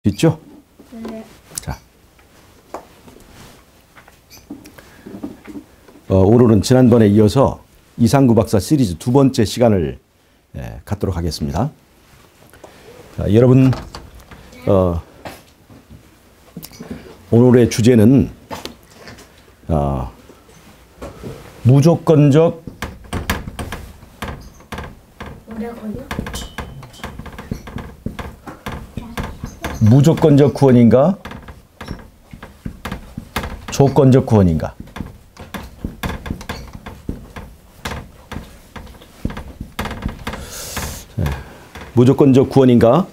있죠? 네. 자, 오늘은 지난번에 이어서 이상구 박사 시리즈 두 번째 시간을 갖도록 하겠습니다. 자, 여러분, 오늘의 주제는 무조건적 무조건적 구원인가? 조건적 구원인가? 무조건적 구원인가?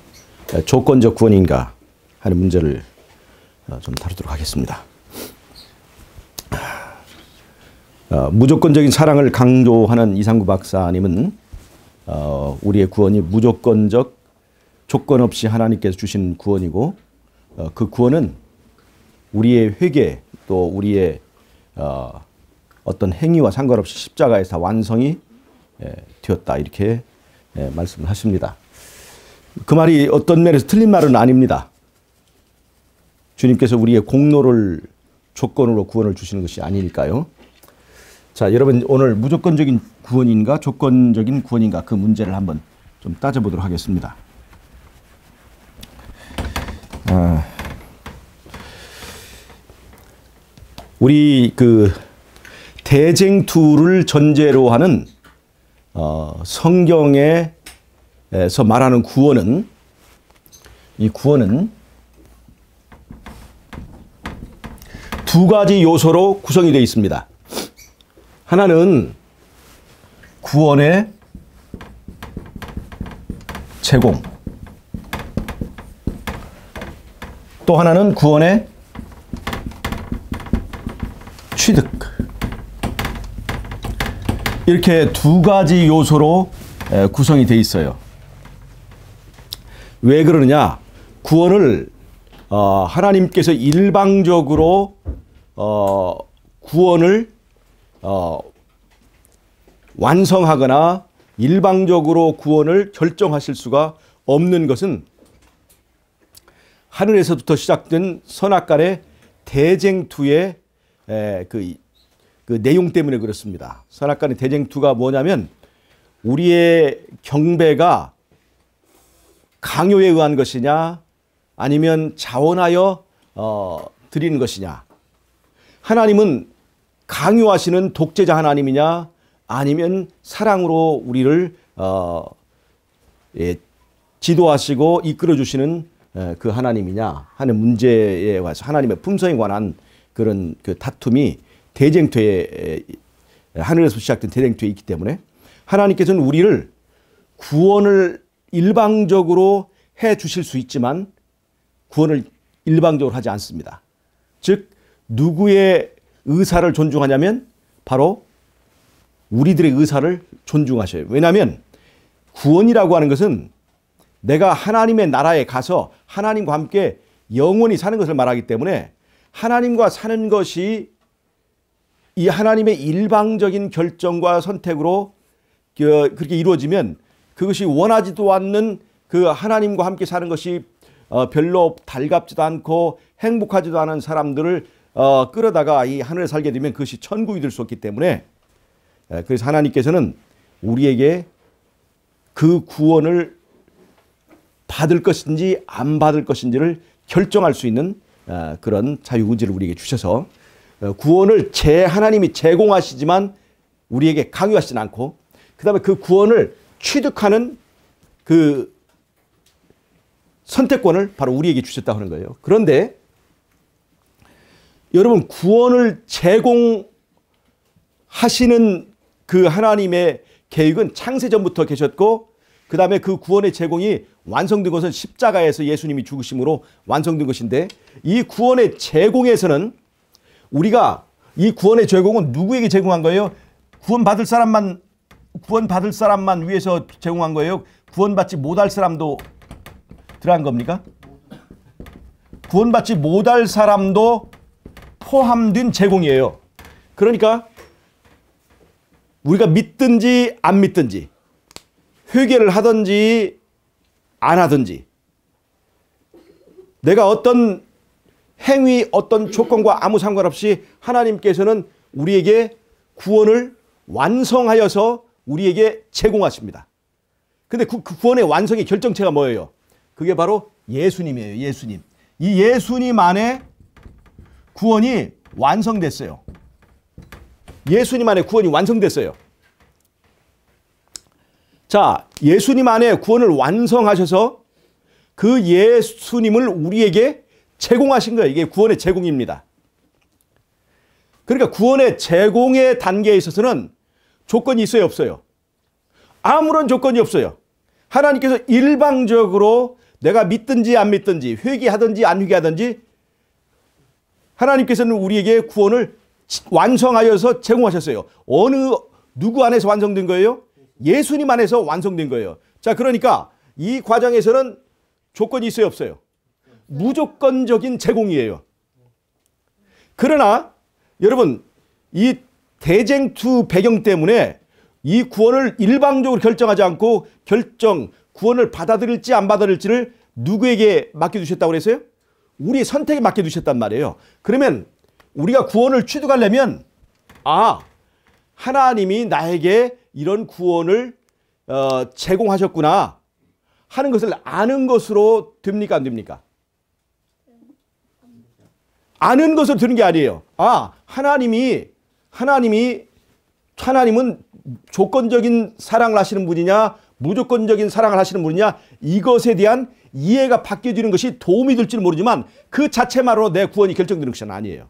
조건적 구원인가? 하는 문제를 좀 다루도록 하겠습니다. 무조건적인 사랑을 강조하는 이상구 박사님은 우리의 구원이 무조건적 조건 없이 하나님께서 주신 구원이고 그 구원은 우리의 회개 또 우리의 어떤 행위와 상관없이 십자가에서 완성이 되었다 이렇게 말씀을 하십니다. 그 말이 어떤 면에서 틀린 말은 아닙니다. 주님께서 우리의 공로를 조건으로 구원을 주시는 것이 아니니까요. 자, 여러분 오늘 무조건적인 구원인가 조건적인 구원인가 그 문제를 한번 좀 따져보도록 하겠습니다. 우리 그 대쟁투를 전제로 하는 성경에서 말하는 구원은 이 구원은 두 가지 요소로 구성이 되어 있습니다. 하나는 구원의 제공, 또 하나는 구원의 취득. 이렇게 두 가지 요소로 구성이 되어 있어요. 왜 그러느냐? 구원을 하나님께서 일방적으로 구원을 완성하거나 일방적으로 구원을 결정하실 수가 없는 것은 하늘에서부터 시작된 선악간의 대쟁투의 그 내용 때문에 그렇습니다. 선악간의 대쟁투가 뭐냐면 우리의 경배가 강요에 의한 것이냐 아니면 자원하여 드리는 것이냐. 하나님은 강요하시는 독재자 하나님이냐 아니면 사랑으로 우리를 지도하시고 이끌어 주시는 그 하나님이냐 하는 문제에 와서 하나님의 품성에 관한 그런 그 다툼이 대쟁투에 하늘에서 시작된 대쟁투에 있기 때문에 하나님께서는 우리를 구원을 일방적으로 해 주실 수 있지만 구원을 일방적으로 하지 않습니다. 즉 누구의 의사를 존중하냐면 바로 우리들의 의사를 존중하셔요. 왜냐하면 구원이라고 하는 것은 내가 하나님의 나라에 가서 하나님과 함께 영원히 사는 것을 말하기 때문에 하나님과 사는 것이 이 하나님의 일방적인 결정과 선택으로 그렇게 이루어지면 그것이 원하지도 않는 그 하나님과 함께 사는 것이 별로 달갑지도 않고 행복하지도 않은 사람들을 끌어다가 이 하늘에 살게 되면 그것이 천국이 될 수 없기 때문에 그래서 하나님께서는 우리에게 그 구원을 받을 것인지 안 받을 것인지를 결정할 수 있는 그런 자유의지를 우리에게 주셔서 구원을 하나님이 제공하시지만 우리에게 강요하시진 않고 그 다음에 그 구원을 취득하는 그 선택권을 바로 우리에게 주셨다고 하는 거예요. 그런데 여러분 구원을 제공하시는 그 하나님의 계획은 창세전부터 계셨고 그 다음에 그 구원의 제공이 완성된 것은 십자가에서 예수님이 죽으심으로 완성된 것인데 이 구원의 제공에서는 우리가 이 구원의 제공은 누구에게 제공한 거예요? 구원받을 사람만 위해서 제공한 거예요? 구원받지 못할 사람도 들어간 겁니까? 구원받지 못할 사람도 포함된 제공이에요. 그러니까 우리가 믿든지 안 믿든지 회개를 하든지 안 하든지 내가 어떤 행위, 어떤 조건과 아무 상관없이 하나님께서는 우리에게 구원을 완성하여서 우리에게 제공하십니다. 근데 그 구원의 완성의 결정체가 뭐예요? 그게 바로 예수님이에요. 예수님. 이 예수님 안에 구원이 완성됐어요. 예수님 안에 구원이 완성됐어요. 자, 예수님 안에 구원을 완성하셔서 그 예수님을 우리에게 제공하신 거예요. 이게 구원의 제공입니다. 그러니까 구원의 제공의 단계에 있어서는 조건이 있어요, 없어요? 아무런 조건이 없어요. 하나님께서 일방적으로 내가 믿든지 안 믿든지 회개하든지 안 회개하든지 하나님께서는 우리에게 구원을 완성하여서 제공하셨어요. 누구 안에서 완성된 거예요? 예수님 안에서 완성된 거예요. 자, 그러니까 이 과정에서는 조건이 있어요, 없어요? 무조건적인 제공이에요. 그러나 여러분, 이 대쟁투 배경 때문에 이 구원을 일방적으로 결정하지 않고 구원을 받아들일지 안 받아들일지를 누구에게 맡겨두셨다고 그랬어요? 우리의 선택에 맡겨두셨단 말이에요. 그러면 우리가 구원을 취득하려면 하나님이 나에게 이런 구원을 제공하셨구나 하는 것을 아는 것으로 됩니까, 안 됩니까? 아는 것으로 되는 게 아니에요. 하나님은 조건적인 사랑을 하시는 분이냐 무조건적인 사랑을 하시는 분이냐 이것에 대한 이해가 바뀌어지는 것이 도움이 될지는 모르지만 그 자체만으로 내 구원이 결정되는 것은 아니에요.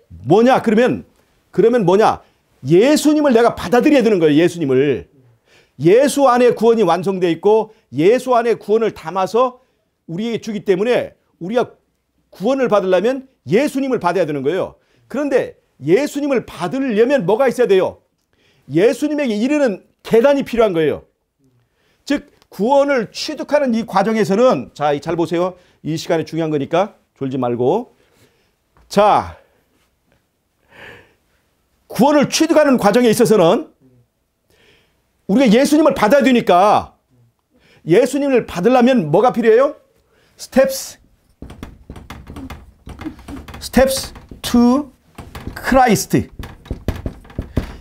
뭐냐? 그러면 뭐냐? 예수님을 내가 받아들여야 되는 거예요. 예수님을. 예수 안에 구원이 완성되어 있고 예수 안에 구원을 담아서 우리에게 주기 때문에 우리가 구원을 받으려면 예수님을 받아야 되는 거예요. 그런데 예수님을 받으려면 뭐가 있어야 돼요? 예수님에게 이르는 계단이 필요한 거예요. 즉 구원을 취득하는 이 과정에서는 자, 잘 보세요. 이 시간에 중요한 거니까 졸지 말고. 자, 구원을 취득하는 과정에 있어서는 우리가 예수님을 받아야 되니까 예수님을 받으려면 뭐가 필요해요? Steps to Christ.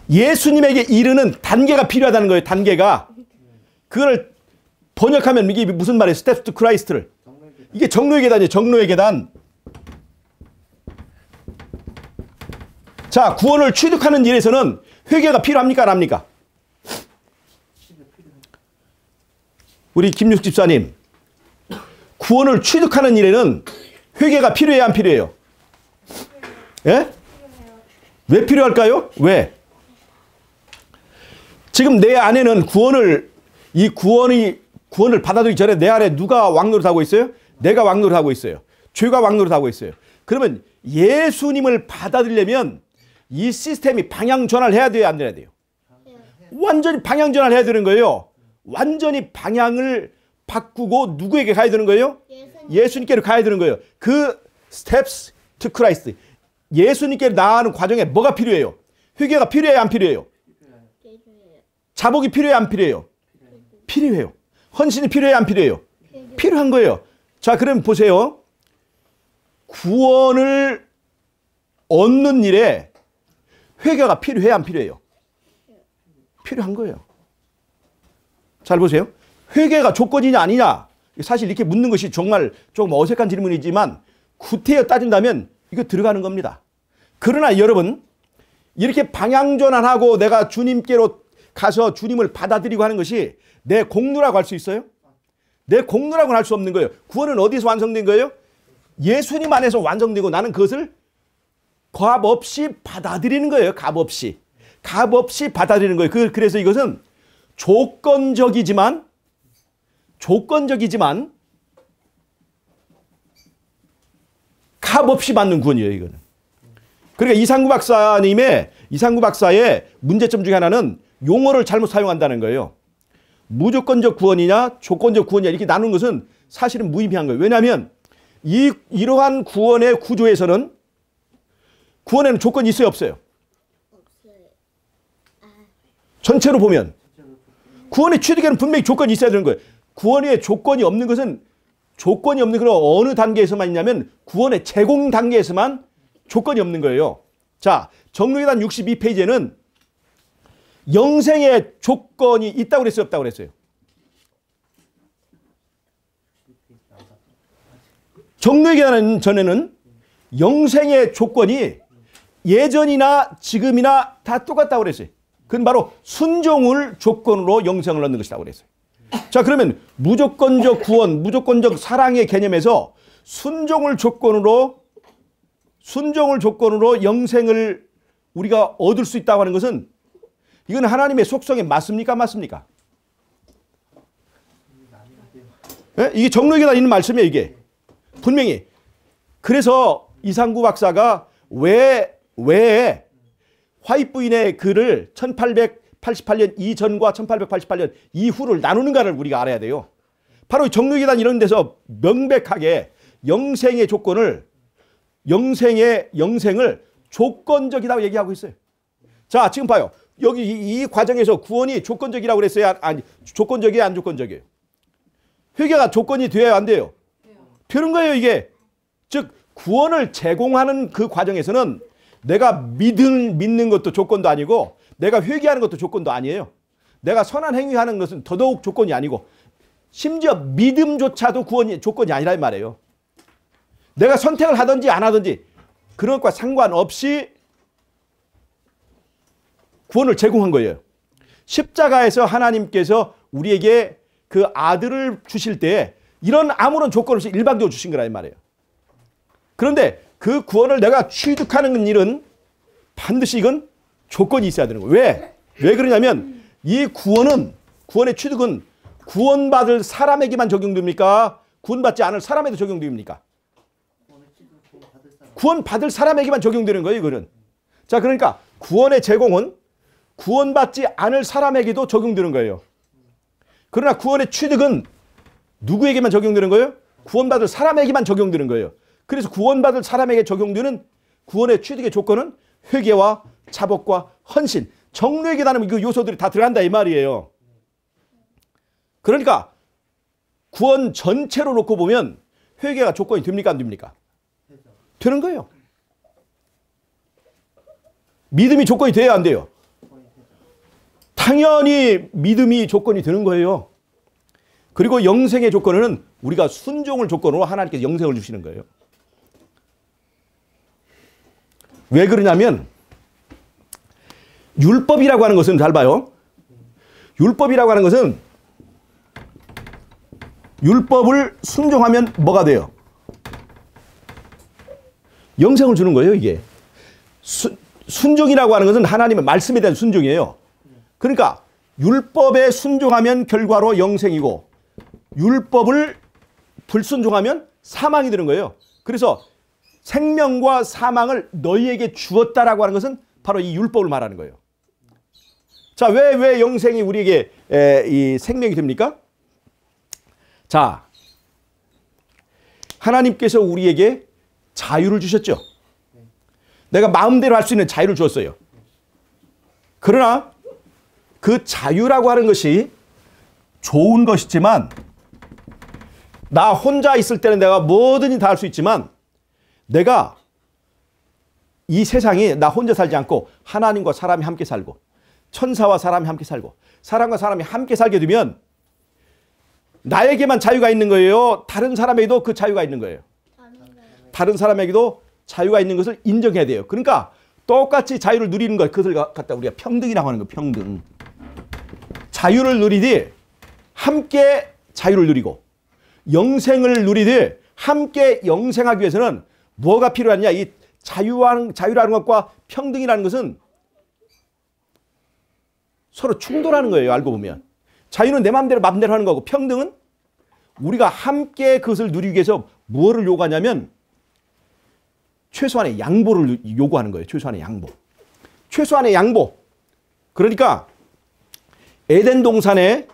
예수님에게 이르는 단계가 필요하다는 거예요. 단계가. 그걸 번역하면 이게 무슨 말이에요? Steps to Christ를. 이게 정로의 계단이에요. 정로의 계단. 자, 구원을 취득하는 일에서는 회개가 필요합니까? 안 합니까? 우리 김육 집사님, 구원을 취득하는 일에는 회개가 필요해야 안 필요해요? 예? 왜 필요할까요? 왜? 지금 내 안에는 구원을 받아들이기 전에 내 안에 누가 왕노릇하고 있어요? 내가 왕노릇하고 있어요. 죄가 왕노릇하고 있어요. 그러면 예수님을 받아들이려면 이 시스템이 방향 전환을 해야 돼요, 안 해야 돼요? 완전히 방향 전환을 해야 되는 거예요. 완전히 방향을 바꾸고 누구에게 가야 되는 거예요? 예수님께로 가야 되는 거예요. 그 steps to Christ. 예수님께로 나아가는 과정에 뭐가 필요해요? 회개가 필요해요, 안 필요해요? 자복이 필요해요, 안 필요해요? 필요해요. 헌신이 필요해요, 안 필요해요? 필요한 거예요. 자, 그럼 보세요. 구원을 얻는 일에 회개가 필요해요, 안 필요해요? 필요한 거예요. 잘 보세요. 회개가 조건이냐 아니냐 사실 이렇게 묻는 것이 정말 조금 어색한 질문이지만 구태여 따진다면 이거 들어가는 겁니다. 그러나 여러분 이렇게 방향전환하고 내가 주님께로 가서 주님을 받아들이고 하는 것이 내 공로라고 할 수 있어요? 내 공로라고는 할 수 없는 거예요. 구원은 어디서 완성된 거예요? 예수님 안에서 완성되고 나는 그것을 값없이 받아들이는 거예요. 값없이 받아들이는 거예요. 그래서 이것은 조건적이지만 값없이 받는 구원이에요. 이거는. 그러니까 이상구 박사의 문제점 중에 하나는 용어를 잘못 사용한다는 거예요. 무조건적 구원이냐 조건적 구원이냐 이렇게 나누는 것은 사실은 무의미한 거예요. 왜냐하면 이러한 구원의 구조에서는 구원에는 조건이 있어요, 없어요? 전체로 보면 구원의 취득에는 분명히 조건이 있어야 되는 거예요. 구원의 조건이 없는 것은 조건이 없는 그런 어느 단계에서만 있냐면 구원의 제공 단계에서만 조건이 없는 거예요. 자, 정lu계단 62페이지에는 영생의 조건이 있다고 그랬어요, 없다고 그랬어요? 정lu계단 전에는 영생의 조건이 예전이나 지금이나 다 똑같다고 그랬어요. 그건 바로 순종을 조건으로 영생을 얻는 것이라고 그랬어요. 자, 그러면 무조건적 구원, 무조건적 사랑의 개념에서 순종을 조건으로 영생을 우리가 얻을 수 있다고 하는 것은 이건 하나님의 속성에 맞습니까? 맞습니까? 네? 이게 정lu계단에 있는 말씀이에요, 이게. 분명히. 그래서 이상구 박사가 왜 화이트 부인의 글을 1888년 이전과 1888년 이후를 나누는가를 우리가 알아야 돼요. 바로 정lu계단 이런 데서 명백하게 영생의 조건적이라고 얘기하고 있어요. 자, 지금 봐요. 여기 이 과정에서 구원이 조건적이라고 그랬어요? 아니, 조건적이에요? 안 조건적이에요? 회개가 조건이 돼야 안 돼요? 되는 거예요, 이게. 즉, 구원을 제공하는 그 과정에서는 내가 믿는 것도 조건도 아니고 내가 회개하는 것도 조건도 아니에요. 내가 선한 행위하는 것은 더더욱 조건이 아니고 심지어 믿음조차도 조건이 아니란 말이에요. 내가 선택을 하든지 안 하든지 그런 것과 상관없이 구원을 제공한 거예요. 십자가에서 하나님께서 우리에게 그 아들을 주실 때 이런 아무런 조건 없이 일방적으로 주신 거란 말이에요. 그런데 그 구원을 내가 취득하는 일은 반드시 이건 조건이 있어야 되는 거예요. 왜 그러냐면 이 구원의 취득은 구원받을 사람에게만 적용됩니까? 구원받지 않을 사람에도 적용됩니까? 구원받을 사람에게만 적용되는 거예요, 이거는. 자, 그러니까 구원의 제공은 구원받지 않을 사람에게도 적용되는 거예요. 그러나 구원의 취득은 누구에게만 적용되는 거예요? 구원받을 사람에게만 적용되는 거예요. 그래서 구원받을 사람에게 적용되는 구원의 취득의 조건은 회개와 자복과 헌신, 정lu계단은 그 요소들이 다 들어간다 이 말이에요. 그러니까 구원 전체로 놓고 보면 회개가 조건이 됩니까? 안 됩니까? 되는 거예요. 믿음이 조건이 돼야 안 돼요? 당연히 믿음이 조건이 되는 거예요. 그리고 영생의 조건은 우리가 순종을 조건으로 하나님께서 영생을 주시는 거예요. 왜 그러냐면 율법이라고 하는 것은 잘 봐요. 율법이라고 하는 것은 율법을 순종하면 뭐가 돼요? 영생을 주는 거예요, 이게. 순종이라고 하는 것은 하나님의 말씀에 대한 순종이에요. 그러니까 율법에 순종하면 결과로 영생이고 율법을 불순종하면 사망이 되는 거예요. 그래서 생명과 사망을 너희에게 주었다라고 하는 것은 바로 이 율법을 말하는 거예요. 자, 왜 영생이 우리에게 이 생명이 됩니까? 자, 하나님께서 우리에게 자유를 주셨죠. 내가 마음대로 할 수 있는 자유를 주었어요. 그러나 그 자유라고 하는 것이 좋은 것이지만 나 혼자 있을 때는 내가 뭐든지 다 할 수 있지만 내가 이 세상에 나 혼자 살지 않고 하나님과 사람이 함께 살고 천사와 사람이 함께 살고 사람과 사람이 함께 살게 되면 나에게만 자유가 있는 거예요? 다른 사람에게도 그 자유가 있는 거예요? 다른 사람에게도 자유가 있는 것을 인정해야 돼요. 그러니까 똑같이 자유를 누리는 것, 그것을 갖다 우리가 평등이라고 하는 거예요. 평등. 자유를 누리되 함께 자유를 누리고 영생을 누리되 함께 영생하기 위해서는 뭐가 필요하냐? 이 자유라는 것과 평등이라는 것은 서로 충돌하는 거예요. 알고 보면. 자유는 내 마음대로 하는 거고 평등은 우리가 함께 그것을 누리기 위해서 무엇을 요구하냐면 최소한의 양보를 요구하는 거예요. 최소한의 양보. 최소한의 양보. 그러니까 에덴 동산에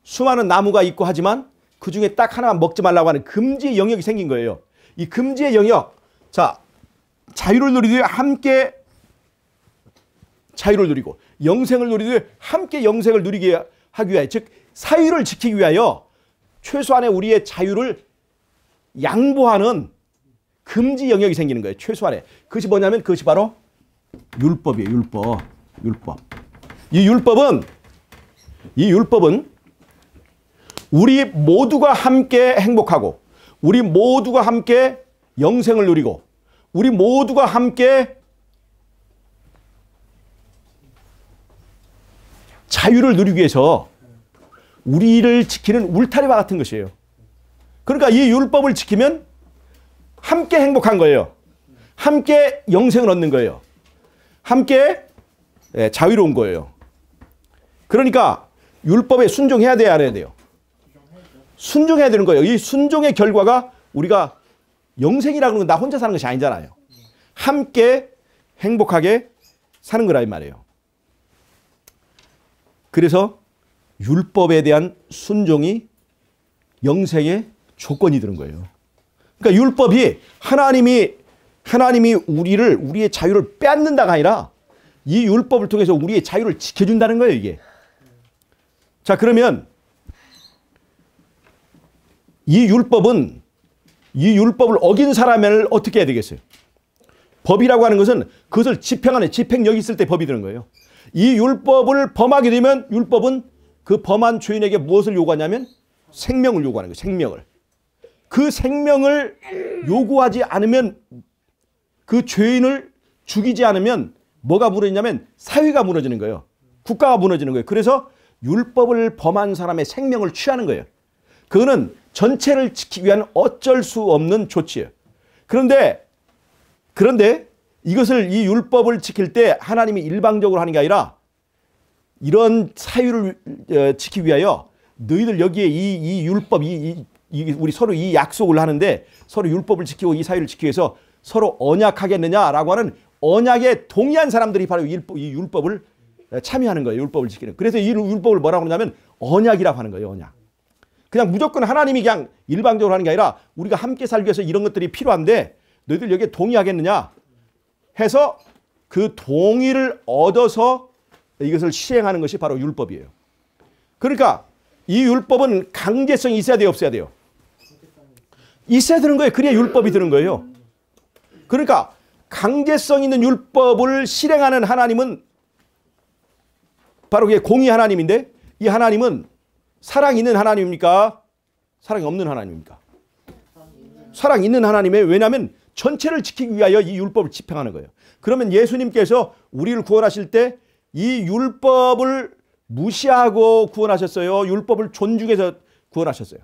수많은 나무가 있고 하지만 그 중에 딱 하나만 먹지 말라고 하는 금지의 영역이 생긴 거예요. 이 금지의 영역. 자, 자유를 누리되 함께 자유를 누리고 영생을 누리되 함께 영생을 누리게 하기 위하여, 즉 사유를 지키기 위하여 최소한의 우리의 자유를 양보하는 금지 영역이 생기는 거예요. 최소한의. 그것이 뭐냐면 그것이 바로 율법이에요. 율법. 이 율법은 우리 모두가 함께 행복하고 우리 모두가 함께 영생을 누리고 우리 모두가 함께 자유를 누리기 위해서 우리를 지키는 울타리와 같은 것이에요. 그러니까 이 율법을 지키면 함께 행복한 거예요. 함께 영생을 얻는 거예요. 함께 자유로운 거예요. 그러니까 율법에 순종해야 돼요, 안 해야 돼요? 순종해야 되는 거예요. 이 순종의 결과가 우리가 영생이라는 건 나 혼자 사는 것이 아니잖아요. 함께 행복하게 사는 거라 이 말이에요. 그래서 율법에 대한 순종이 영생의 조건이 되는 거예요. 그러니까 율법이 하나님이 우리의 자유를 빼앗는다가 아니라 이 율법을 통해서 우리의 자유를 지켜준다는 거예요, 이게. 자, 그러면 이 율법을 어긴 사람을 어떻게 해야 되겠어요? 법이라고 하는 것은 그것을 집행하는 집행력이 있을 때 법이 되는 거예요. 이 율법을 범하게 되면 율법은 그 범한 죄인에게 무엇을 요구하냐면 생명을 요구하는 거예요. 생명을. 그 생명을 요구하지 않으면 그 죄인을 죽이지 않으면 뭐가 무너지냐면 사회가 무너지는 거예요. 국가가 무너지는 거예요. 그래서 율법을 범한 사람의 생명을 취하는 거예요. 그거는 전체를 지키기 위한 어쩔 수 없는 조치예요. 그런데 이것을 이 율법을 지킬 때 하나님이 일방적으로 하는 게 아니라 이런 사유를 지키기 위하여 너희들 여기에 이 율법, 우리 서로 이 약속을 하는데 서로 율법을 지키고 이 사유를 지키기 위해서 서로 언약하겠느냐라고 하는 언약에 동의한 사람들이 바로 이 율법을 참여하는 거예요. 율법을 지키는. 그래서 이 율법을 뭐라고 하냐면 언약이라고 하는 거예요. 언약. 그냥 무조건 하나님이 그냥 일방적으로 하는 게 아니라 우리가 함께 살기 위해서 이런 것들이 필요한데 너희들 여기에 동의하겠느냐 해서 그 동의를 얻어서 이것을 시행하는 것이 바로 율법이에요. 그러니까 이 율법은 강제성이 있어야 돼요, 없어야 돼요? 있어야 되는 거예요. 그래야 율법이 되는 거예요. 그러니까 강제성 있는 율법을 실행하는 하나님은 바로 그게 공의 하나님인데 이 하나님은 사랑 있는 하나님입니까? 사랑이 없는 하나님입니까? 사랑 있는 하나님이에요. 왜냐하면 전체를 지키기 위하여 이 율법을 집행하는 거예요. 그러면 예수님께서 우리를 구원하실 때 이 율법을 무시하고 구원하셨어요? 율법을 존중해서 구원하셨어요?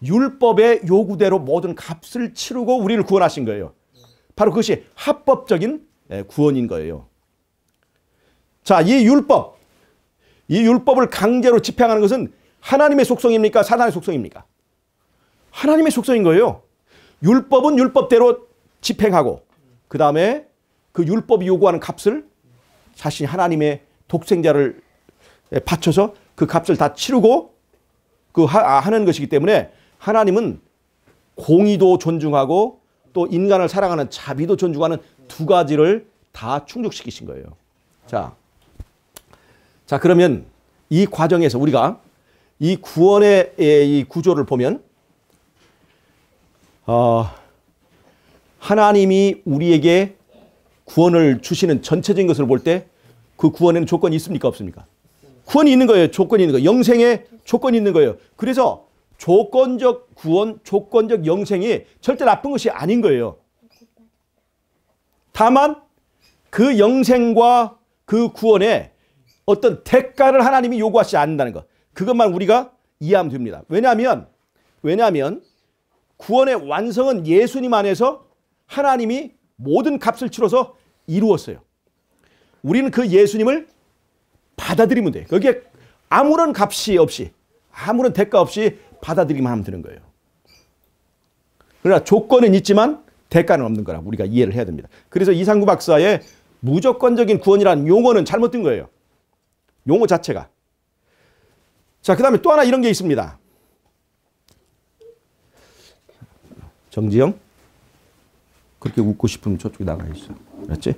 율법의 요구대로 모든 값을 치르고 우리를 구원하신 거예요. 바로 그것이 합법적인 구원인 거예요. 자, 이 율법을 강제로 집행하는 것은 하나님의 속성입니까? 사단의 속성입니까? 하나님의 속성인 거예요. 율법은 율법대로 집행하고 그 다음에 그 율법이 요구하는 값을 자신이 하나님의 독생자를 바쳐서 그 값을 다 치르고 하는 것이기 때문에 하나님은 공의도 존중하고 또 인간을 사랑하는 자비도 존중하는 두 가지를 다 충족시키신 거예요. 자, 그러면 이 과정에서 우리가 이 구원의 이 구조를 보면 하나님이 우리에게 구원을 주시는 전체적인 것을 볼 때 그 구원에는 조건이 있습니까? 없습니까? 구원이 있는 거예요. 조건이 있는 거예요. 영생에 조건이 있는 거예요. 그래서 조건적 구원, 조건적 영생이 절대 나쁜 것이 아닌 거예요. 다만 그 영생과 그 구원에 어떤 대가를 하나님이 요구하지 않는다는 것. 그것만 우리가 이해하면 됩니다. 왜냐하면 구원의 완성은 예수님 안에서 하나님이 모든 값을 치러서 이루었어요. 우리는 그 예수님을 받아들이면 돼요. 거기에 아무런 값이 없이 아무런 대가 없이 받아들이기만 하면 되는 거예요. 그러나 조건은 있지만 대가는 없는 거라 우리가 이해를 해야 됩니다. 그래서 이상구 박사의 무조건적인 구원이라는 용어는 잘못된 거예요. 용어 자체가. 자, 그 다음에 또 하나 이런 게 있습니다. 정지영. 그렇게 웃고 싶으면 저쪽에 나가 있어. 알았지?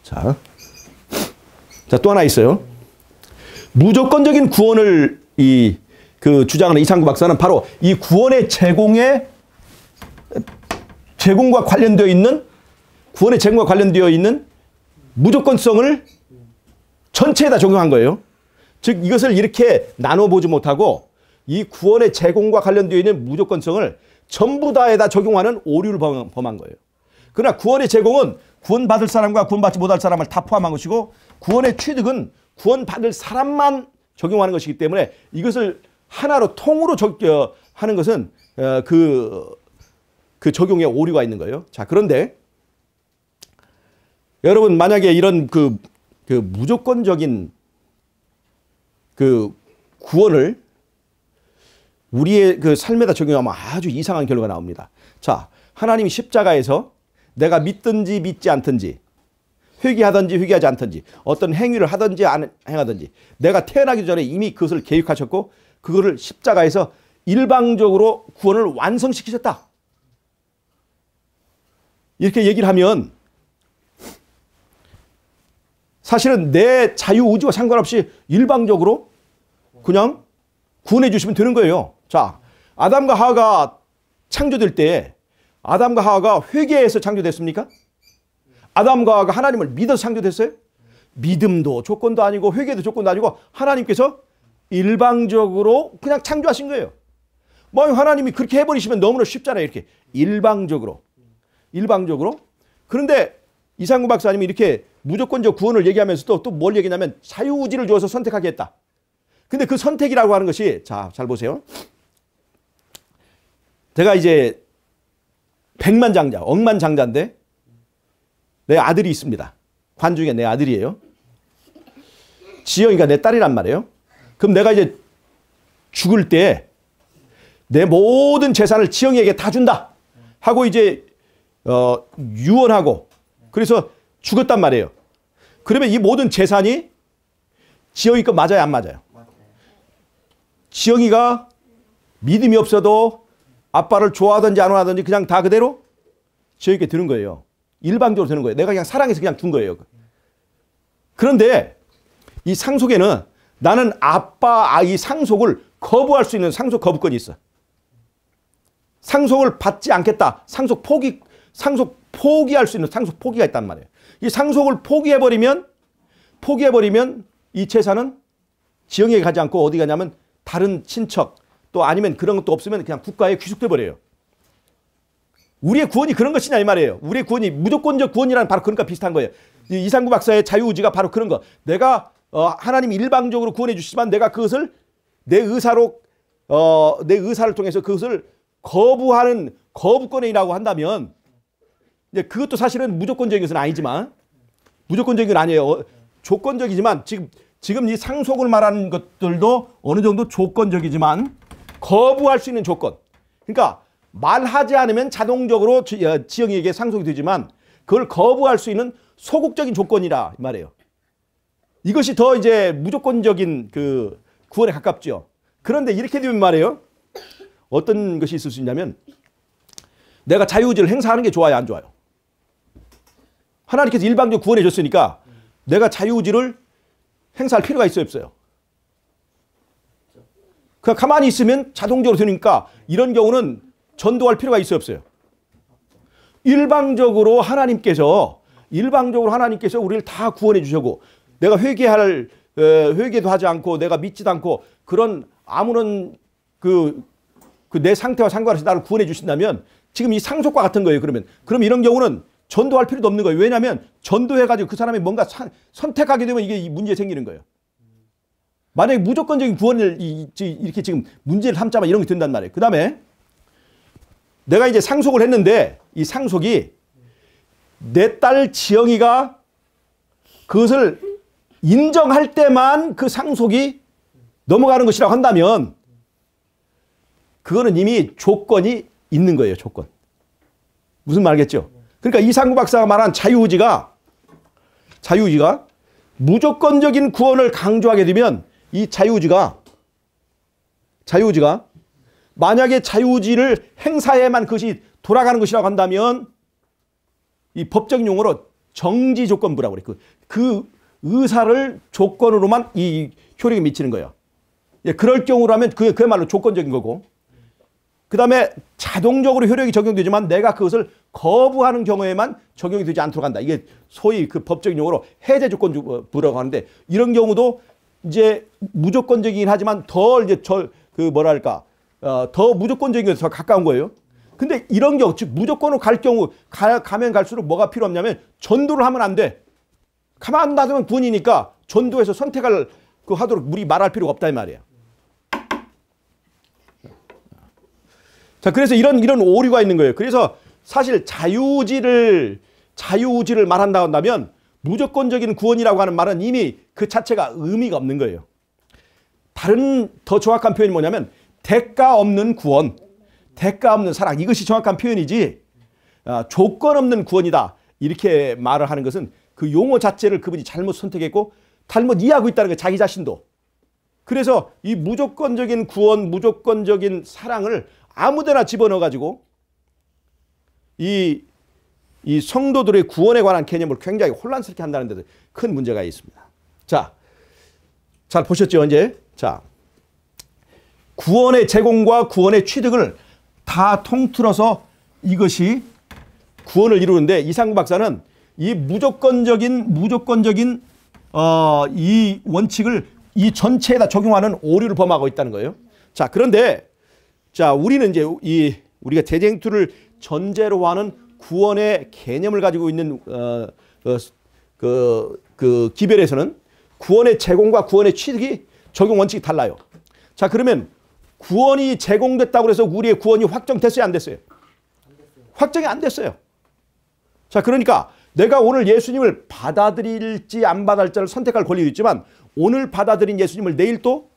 자, 또 하나 있어요. 무조건적인 구원을 주장하는 이상구 박사는 바로 이 구원의 제공과 관련되어 있는 무조건성을 전체에다 적용한 거예요. 즉 이것을 이렇게 나눠보지 못하고 이 구원의 제공과 관련되어 있는 무조건성을 전부 다에다 적용하는 오류를 범한 거예요. 그러나 구원의 제공은 구원받을 사람과 구원받지 못할 사람을 다 포함한 것이고, 구원의 취득은 구원받을 사람만 적용하는 것이기 때문에 이것을 하나로 통으로 하는 것은 그 적용에 오류가 있는 거예요. 자, 그런데 여러분, 만약에 이런 그 무조건적인 그 구원을 우리의 그 삶에다 적용하면 아주 이상한 결과가 나옵니다. 자, 하나님이 십자가에서 내가 믿든지 믿지 않든지, 회개하든지 회개하지 않든지, 어떤 행위를 하든지 안 행하든지 내가 태어나기 전에 이미 그것을 계획하셨고 그거를 십자가에서 일방적으로 구원을 완성시키셨다. 이렇게 얘기를 하면 사실은 내 자유의지와 상관없이 일방적으로 그냥 구원해 주시면 되는 거예요. 자, 아담과 하와가 창조될 때 아담과 하와가 회개해서 창조됐습니까? 아담과 하와가 하나님을 믿어서 창조됐어요? 믿음도 조건도 아니고 회개도 조건도 아니고 하나님께서 일방적으로 그냥 창조하신 거예요. 뭐 하나님이 그렇게 해버리시면 너무나 쉽잖아요. 이렇게 일방적으로. 그런데 이상구 박사님이 이렇게 무조건적 구원을 얘기하면서도 또 뭘 얘기냐면 자유의지를 주어서 선택하게 했다. 근데 그 선택이라고 하는 것이, 자, 잘 보세요. 제가 이제 백만장자, 억만장자인데 내 아들이 있습니다. 관중에 내 아들이에요. 지영이가 내 딸이란 말이에요. 그럼 내가 이제 죽을 때 내 모든 재산을 지영이에게 다 준다 하고 이제 유언하고 그래서 죽었단 말이에요. 그러면 이 모든 재산이 지영이 거 맞아요, 안 맞아요? 지영이가 믿음이 없어도 아빠를 좋아하든지 안 좋아하든지 그냥 다 그대로 지영이께 드는 거예요. 일방적으로 드는 거예요. 내가 그냥 사랑해서 그냥 준 거예요. 그런데 이 상속에는 나는 이 상속을 거부할 수 있는 상속 거부권이 있어. 상속을 받지 않겠다. 상속 포기할 수 있는 상속 포기가 있단 말이에요. 이 상속을 포기해버리면 이 재산은 지영에게 가지 않고 어디 가냐면 다른 친척 또 아니면 그런 것도 없으면 그냥 국가에 귀속돼 버려요. 우리의 구원이 그런 것이냐 이 말이에요. 우리의 구원이 무조건적 구원이란 바로 그러니까 비슷한 거예요. 이상구 박사의 자유의지가 바로 그런 거. 내가 하나님이 일방적으로 구원해 주시지만 내가 그것을 내 의사를 통해서 그것을 거부하는 거부권이라고 한다면 이제 그것도 사실은 무조건적인 것은 아니지만 무조건적인 건 아니에요. 조건적이지만 지금 이 상속을 말하는 것들도 어느 정도 조건적이지만 거부할 수 있는 조건. 그러니까 말하지 않으면 자동적으로 지영이에게 상속이 되지만 그걸 거부할 수 있는 소극적인 조건이라 이 말이에요. 이것이 더 이제 무조건적인 그 구원에 가깝죠. 그런데 이렇게 되면 말이에요. 어떤 것이 있을 수 있냐면 내가 자유의지를 행사하는 게 좋아요, 안 좋아요? 하나님께서 일방적으로 구원해 줬으니까 내가 자유의지를 행사할 필요가 있어요, 없어요? 그냥 가만히 있으면 자동적으로 되니까 이런 경우는 전도할 필요가 있어요, 없어요? 일방적으로 하나님께서 우리를 다 구원해 주셨고 내가 회개도 하지 않고 내가 믿지도 않고 그런 아무런 내 상태와 상관없이 나를 구원해 주신다면 지금 이 상속과 같은 거예요. 그럼 이런 경우는 전도할 필요도 없는 거예요. 왜냐하면 전도해가지고 그 사람이 뭔가 선택하게 되면 이게 문제 생기는 거예요. 만약에 무조건적인 구원을 이렇게 지금 문제를 삼자면 이런 게 된단 말이에요. 그 다음에 내가 이제 상속을 했는데 이 상속이 내 딸 지영이가 그것을 인정할 때만 그 상속이 넘어가는 것이라고 한다면 그거는 이미 조건이 있는 거예요. 조건. 무슨 말 알겠죠? 그러니까 이상구 박사가 말한 자유의지가 무조건적인 구원을 강조하게 되면 이 자유의지가 만약에 자유의지를 행사해야만 그것이 돌아가는 것이라고 한다면 이 법적인 용어로 정지조건부라고 그래요. 그 의사를 조건으로만 효력이 미치는 거예요. 예, 그럴 경우라면 그야말로 조건적인 거고, 그 다음에 자동적으로 효력이 적용되지만 내가 그것을 거부하는 경우에만 적용이 되지 않도록 한다. 이게 소위 그 법적인 용어로 해제 조건부라고 하는데, 이런 경우도 이제 무조건적이긴 하지만 더 이제 더 무조건적인 것에 더 가까운 거예요. 근데 이런 경우, 즉 무조건으로 갈 경우 가면 갈수록 뭐가 필요 없냐면 전도를 하면 안 돼. 가만 놔두면 구원이니까 전도해서 선택을 하도록 우리 말할 필요가 없다 이 말이에요. 자, 그래서 이런 오류가 있는 거예요. 그래서 사실 자유의지를 말한다 한다면 무조건적인 구원이라고 하는 말은 이미 그 자체가 의미가 없는 거예요. 다른 더 정확한 표현이 뭐냐면 대가 없는 구원, 대가 없는 사랑, 이것이 정확한 표현이지 조건 없는 구원이다 이렇게 말을 하는 것은 그 용어 자체를 그분이 잘못 선택했고 잘못 이해하고 있다는 거예요. 자기 자신도. 그래서 이 무조건적인 구원, 무조건적인 사랑을 아무데나 집어넣어가지고 이 성도들의 구원에 관한 개념을 굉장히 혼란스럽게 한다는 데도 큰 문제가 있습니다. 자, 잘 보셨죠 이제? 자, 구원의 제공과 구원의 취득을 다 통틀어서 이것이 구원을 이루는데, 이상구 박사는 이 무조건적인 이 원칙을 이 전체에다 적용하는 오류를 범하고 있다는 거예요. 자, 그런데 자, 우리는 이제 우리가 대쟁투를 전제로 하는 구원의 개념을 가지고 있는 그 기별에서는 구원의 제공과 구원의 취득이 적용 원칙이 달라요. 자, 그러면 구원이 제공됐다고 해서 우리의 구원이 확정됐어요, 안 됐어요? 확정이 안 됐어요. 자, 그러니까 내가 오늘 예수님을 받아들일지 안 받아들일지를 선택할 권리도 있지만 오늘 받아들인 예수님을 내일 또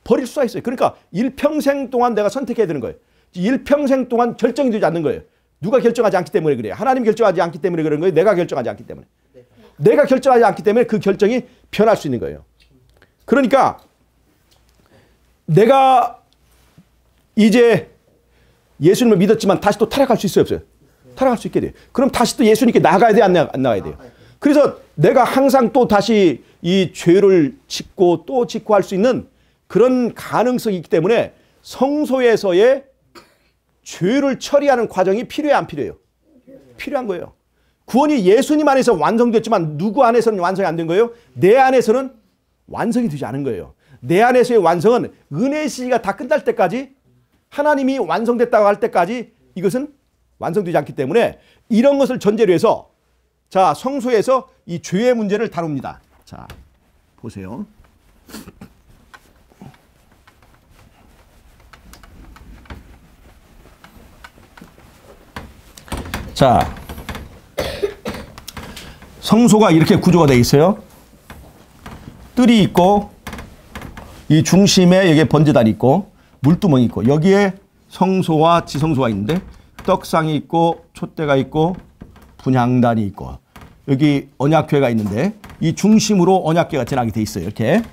버릴 수가 있어요. 그러니까 일평생 동안 내가 선택해야 되는 거예요. 일평생 동안 결정이 되지 않는 거예요. 누가 결정하지 않기 때문에 그래요. 하나님이 결정하지 않기 때문에 그런 거예요. 내가 결정하지 않기 때문에. 내가 결정하지 않기 때문에 그 결정이 변할 수 있는 거예요. 그러니까 내가 이제 예수님을 믿었지만 다시 또 타락할 수 있어요, 없어요? 타락할 수 있게 돼요. 그럼 다시 또 예수님께 나가야 돼요, 안 나가야 돼요? 그래서 내가 항상 또 다시 이 죄를 짓고 또 짓고 할 수 있는 그런 가능성이 있기 때문에 성소에서의 죄를 처리하는 과정이 필요해요, 안 필요해요? 필요한 거예요. 구원이 예수님 안에서 완성됐지만 누구 안에서는 완성이 안 된 거예요? 내 안에서는 완성이 되지 않은 거예요. 내 안에서의 완성은 은혜의 시기가 다 끝날 때까지, 하나님이 완성됐다고 할 때까지 이것은 완성되지 않기 때문에 이런 것을 전제로 해서 자, 성소에서 이 죄의 문제를 다룹니다. 자, 보세요. 자, 성소가 이렇게 구조가 되어 있어요. 뜰이 있고 이 중심에 여기에 번제단이 있고 물두멍이 있고 여기에 성소와 지성소가 있는데 떡상이 있고 촛대가 있고 분향단이 있고 여기 언약궤가 있는데 이 중심으로 언약궤가 지나게 돼 있어요. 이렇게.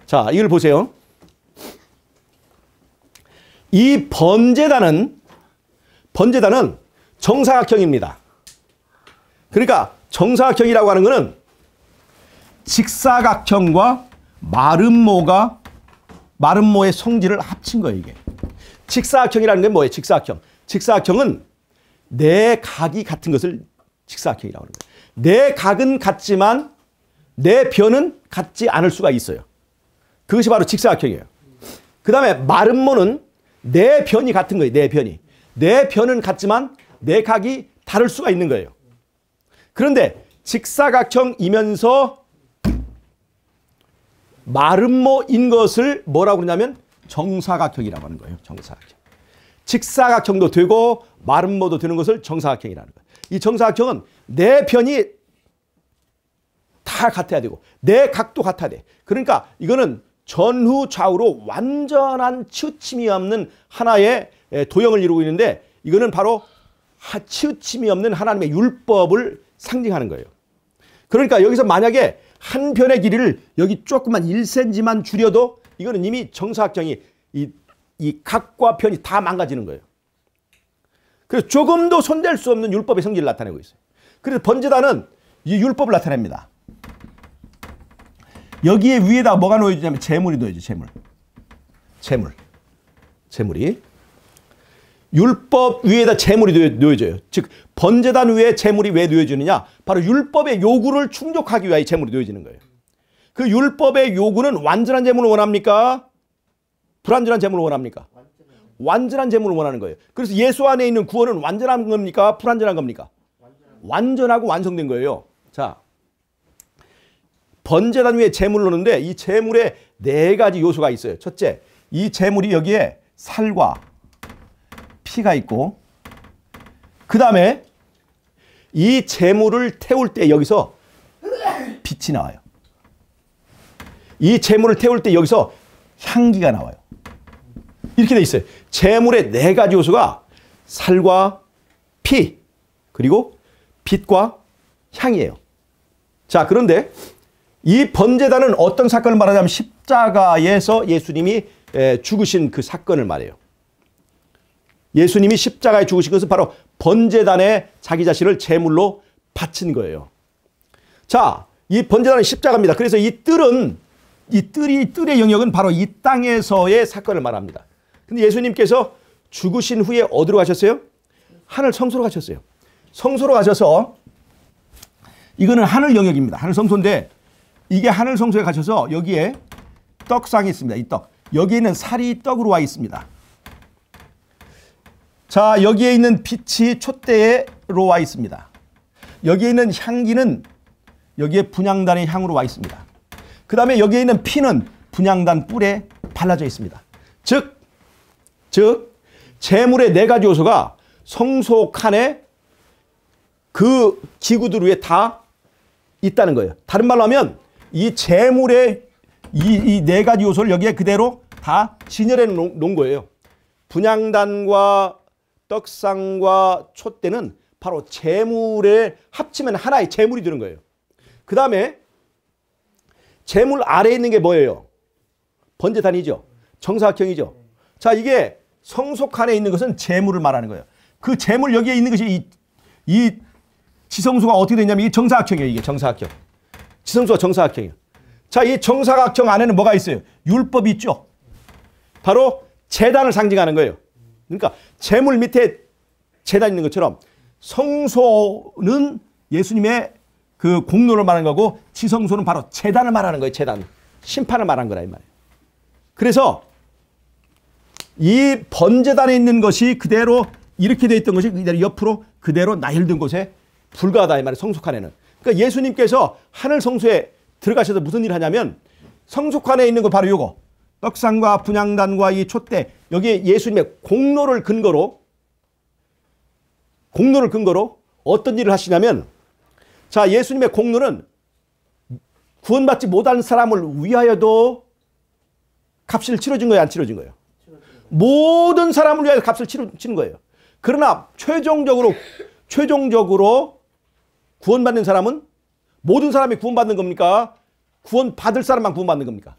자, 이걸 보세요. 이 번제단은 정사각형입니다. 그러니까 정사각형이라고 하는 것은 직사각형과 마름모의 성질을 합친 거예요, 이게. 직사각형이라는 게 뭐예요? 직사각형. 직사각형은 내 각이 같은 것을 직사각형이라고 하는 거예요. 내 각은 같지만 내 변은 같지 않을 수가 있어요. 그것이 바로 직사각형이에요. 그 다음에 마름모는 내 변이 같은 거예요. 내 변이. 내 변은 같지만 내 각이 다를 수가 있는 거예요. 그런데 직사각형이면서 마름모인 것을 뭐라고 그러냐면 정사각형이라고 하는 거예요. 정사각형. 직사각형도 되고 마름모도 되는 것을 정사각형이라는 거예요. 이 정사각형은 내 편이 다 같아야 되고 내 각도 같아야 돼. 그러니까 이거는 전후 좌우로 완전한 치우침이 없는 하나의 도형을 이루고 있는데 이거는 바로 치우침이 없는 하나님의 율법을 상징하는 거예요. 그러니까 여기서 만약에 한 변의 길이를 여기 조금만 1cm만 줄여도 이거는 이미 정사각형이 이 각과 편이 다 망가지는 거예요. 그래서 조금도 손댈 수 없는 율법의 성질을 나타내고 있어요. 그래서 번제단은 이 율법을 나타냅니다. 여기에 위에다 뭐가 놓여지냐면 재물이 놓여져. 재물이. 율법 위에다 재물이 놓여져요. 즉 번제단 위에 재물이 왜 놓여지느냐? 바로 율법의 요구를 충족하기 위하여 재물이 놓여지는 거예요. 그 율법의 요구는 완전한 재물을 원합니까? 불완전한 재물을 원합니까? 완전한 재물을 원하는 거예요. 그래서 예수 안에 있는 구원은 완전한 겁니까? 불완전한 겁니까? 완전하고 완성된 거예요. 자, 번제단 위에 재물을 놓는데 이 재물에 4가지 요소가 있어요. 첫째, 이 재물이 여기에 살과 피가 있고, 그 다음에 이 재물을 태울 때 여기서 빛이 나와요. 이 재물을 태울 때 여기서 향기가 나와요. 이렇게 돼 있어요. 재물의 4가지 요소가 살과 피, 그리고 빛과 향이에요. 자, 그런데 이 번제단은 어떤 사건을 말하자면 십자가에서 예수님이 죽으신 그 사건을 말해요. 예수님이 십자가에 죽으신 것은 바로 번제단에 자기 자신을 제물로 바친 거예요. 자, 이 번제단은 십자가입니다. 그래서 이 뜰의 영역은 바로 이 땅에서의 사건을 말합니다. 근데 예수님께서 죽으신 후에 어디로 가셨어요? 하늘 성소로 가셨어요. 성소로 가셔서, 이거는 하늘 영역입니다. 하늘 성소인데, 이게 하늘 성소에 가셔서 여기에 떡상이 있습니다. 이 떡. 여기에는 살이 떡으로 와 있습니다. 자, 여기에 있는 빛이 촛대로 와 있습니다. 여기에 있는 향기는 여기에 분향단의 향으로 와 있습니다. 그 다음에 여기에 있는 피는 분향단 뿔에 발라져 있습니다. 즉 제물의 4가지 요소가 성소 칸에 그 기구들 위에 다 있다는 거예요. 다른 말로 하면 이 제물의 이 4가지 요소를 여기에 그대로 다 진열해 놓은 거예요. 분향단과 떡상과 촛대는 바로 제물에 합치면 하나의 제물이 되는 거예요. 그 다음에 제물 아래에 있는 게 뭐예요? 번제단이죠. 정사각형이죠. 자, 이게 성소 칸에 있는 것은 제물을 말하는 거예요. 그 제물 여기에 있는 것이 이 지성소가 어떻게 되냐면 이 정사각형이에요. 이게 정사각형. 지성소가 정사각형이에요. 자, 이 정사각형 안에는 뭐가 있어요? 율법이 있죠. 바로 제단을 상징하는 거예요. 그러니까 제물 밑에 제단 있는 것처럼 성소는 예수님의 그 공로를 말하는 거고 지성소는 바로 제단을 말하는 거예요. 제단. 심판을 말하는 거라 이 말이에요. 그래서 이 번제단에 있는 것이 그대로 이렇게 되어 있던 것이 그대로 옆으로 그대로 나열된 곳에 불과하다 이 말이에요. 성소칸에는. 그러니까 예수님께서 하늘 성소에 들어가셔서 무슨 일을 하냐면 성소칸에 있는 거 바로 요거. 떡상과 분향단과 이 촛대, 여기에 예수님의 공로를 근거로 어떤 일을 하시냐면, 자, 예수님의 공로는 구원받지 못한 사람을 위하여도 값을 치러준 거예요, 안 치러진 거예요? 모든 사람을 위하여 값을 치는 거예요. 그러나 최종적으로 구원받는 사람은 모든 사람이 구원받는 겁니까? 구원받을 사람만 구원받는 겁니까?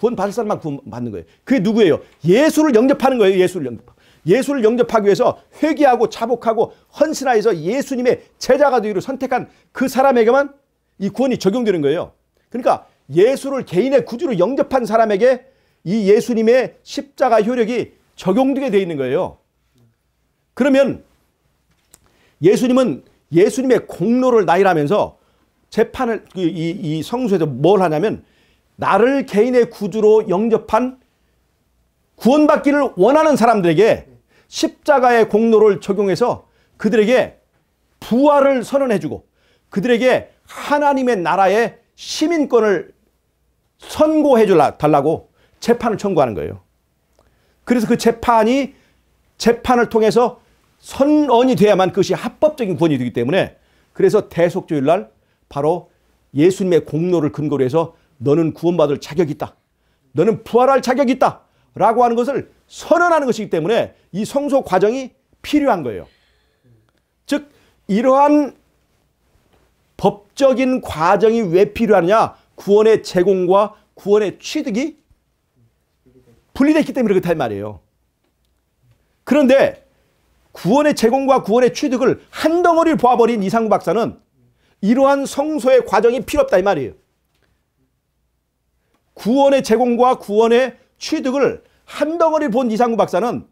구원받을 사람만 구원받는 거예요. 그게 누구예요? 예수를 영접하는 거예요. 예수를 영접하기 위해서 회개하고 자복하고 헌신하여서 예수님의 제자가 되기로 선택한 그 사람에게만 이 구원이 적용되는 거예요. 그러니까 예수를 개인의 구주로 영접한 사람에게 이 예수님의 십자가 효력이 적용되게 되어 있는 거예요. 그러면 예수님은 예수님의 공로를 나열하면서 재판을 이 성소에서 뭘 하냐면 나를 개인의 구주로 영접한 구원받기를 원하는 사람들에게 십자가의 공로를 적용해서 그들에게 부활을 선언해주고 그들에게 하나님의 나라의 시민권을 선고해 달라고 재판을 청구하는 거예요. 그래서 그 재판을 통해서 선언이 돼야만 그것이 합법적인 구원이 되기 때문에 그래서 대속죄일 날 바로 예수님의 공로를 근거로 해서 너는 구원받을 자격이 있다. 너는 부활할 자격이 있다. 라고 하는 것을 선언하는 것이기 때문에 이 성소 과정이 필요한 거예요. 즉 이러한 법적인 과정이 왜 필요하느냐? 구원의 제공과 구원의 취득이 분리됐기 때문에 그렇다 이 말이에요. 그런데 구원의 제공과 구원의 취득을 한 덩어리를 보아버린 이상구 박사는 이러한 성소의 과정이 필요 없다 이 말이에요. 구원의 제공과 구원의 취득을 한 덩어리 본 이상구 박사는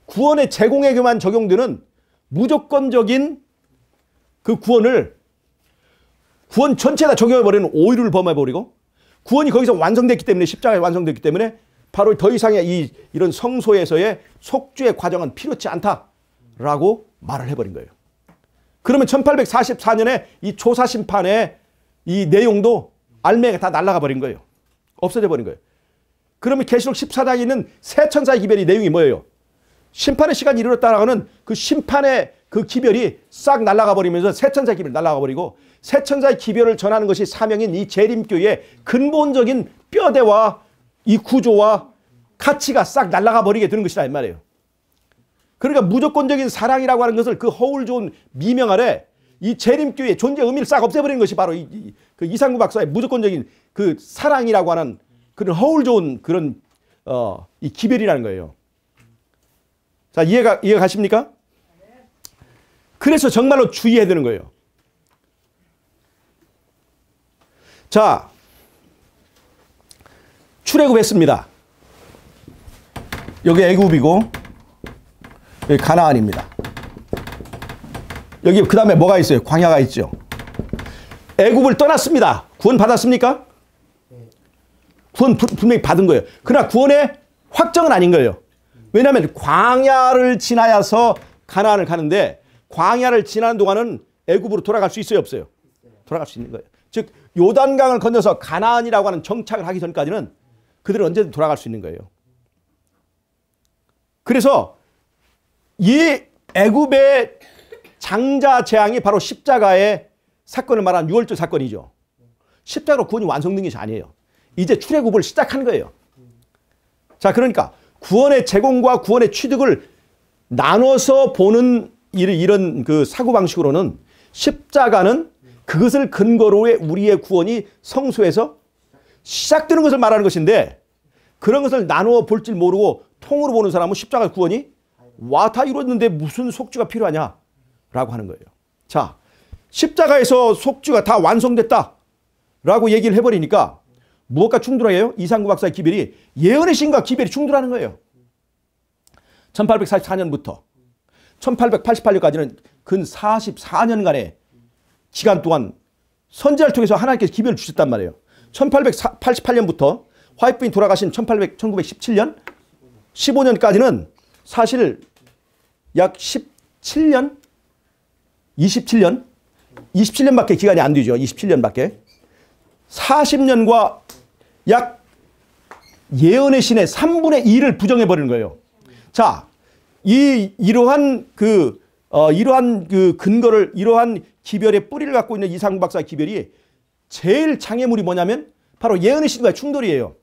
구원의 제공에게만 적용되는 무조건적인 그 구원을 구원 전체에다 적용해버리는 오류를 범해버리고 구원이 거기서 완성됐기 때문에 십자가에 완성됐기 때문에 바로 더 이상의 이런 성소에서의 속죄의 과정은 필요치 않다라고 말을 해버린 거예요. 그러면 1844년에 이 초사심판의 이 내용도 알맹이가 다 날아가 버린 거예요. 없어져 버린 거예요. 그러면 계시록 14장에 있는 새 천사의 기별이 내용이 뭐예요? 심판의 시간이 이르렀다라는 그 심판의 그 기별이 싹 날아가 버리면서 새 천사의 기별이 날아가 버리고 새 천사의 기별을 전하는 것이 사명인 이 재림교회의 근본적인 뼈대와 이 구조와 가치가 싹 날아가 버리게 되는 것이라 이 말이에요. 그러니까 무조건적인 사랑이라고 하는 것을 그 허울 좋은 미명 아래 이 재림교회의 존재 의미를 싹 없애버리는 것이 바로 그 이상구 박사의 무조건적인 그 사랑이라고 하는 그런 허울 좋은 그런 이 기별이라는 거예요. 자, 이해가 가십니까? 그래서 정말로 주의해야 되는 거예요. 자, 출애굽했습니다. 여기 애굽이고 여기 가나안입니다. 여기 그 다음에 뭐가 있어요? 광야가 있죠. 애굽을 떠났습니다. 구원 받았습니까? 구원 분명히 받은 거예요. 그러나 구원의 확정은 아닌 거예요. 왜냐하면 광야를 지나서 가나안을 가는데 광야를 지나는 동안은 애굽으로 돌아갈 수 있어요? 없어요? 돌아갈 수 있는 거예요. 즉 요단강을 건너서 가나안이라고 하는 정착을 하기 전까지는 그들은 언제든 돌아갈 수 있는 거예요. 그래서 이 애굽의 장자 재앙이 바로 십자가의 사건을 말하는 유월절 사건이죠. 십자가로 구원이 완성된 것이 아니에요. 이제 출애굽을 시작한 거예요. 자, 그러니까 구원의 제공과 구원의 취득을 나눠서 보는 이런 그 사고방식으로는 십자가는 그것을 근거로 해 우리의 구원이 성소에서 시작되는 것을 말하는 것인데 그런 것을 나누어 볼 줄 모르고 통으로 보는 사람은 십자가 구원이 다 이뤘는데 무슨 속죄가 필요하냐 라고 하는 거예요. 자, 십자가에서 속죄가 다 완성됐다라고 얘기를 해버리니까 무엇과 충돌해요? 이상구 박사의 기별이 예언의 신과 기별이 충돌하는 거예요. 1844년부터 1888년까지는 근 44년간의 기간 동안 선지자를 통해서 하나님께서 기별을 주셨단 말이에요. 1888년부터 화이트부인이 돌아가신 1917년 15년까지는 사실 약 17년 27년밖에 기간이 안 되죠. 27년밖에 40년과 약 예언의 신의 3분의 2를 부정해버리는 거예요. 자, 이러한 그 근거를, 이러한 기별의 뿌리를 갖고 있는 이상구 박사의 기별이 제일 장애물이 뭐냐면 바로 예언의 신과의 충돌이에요.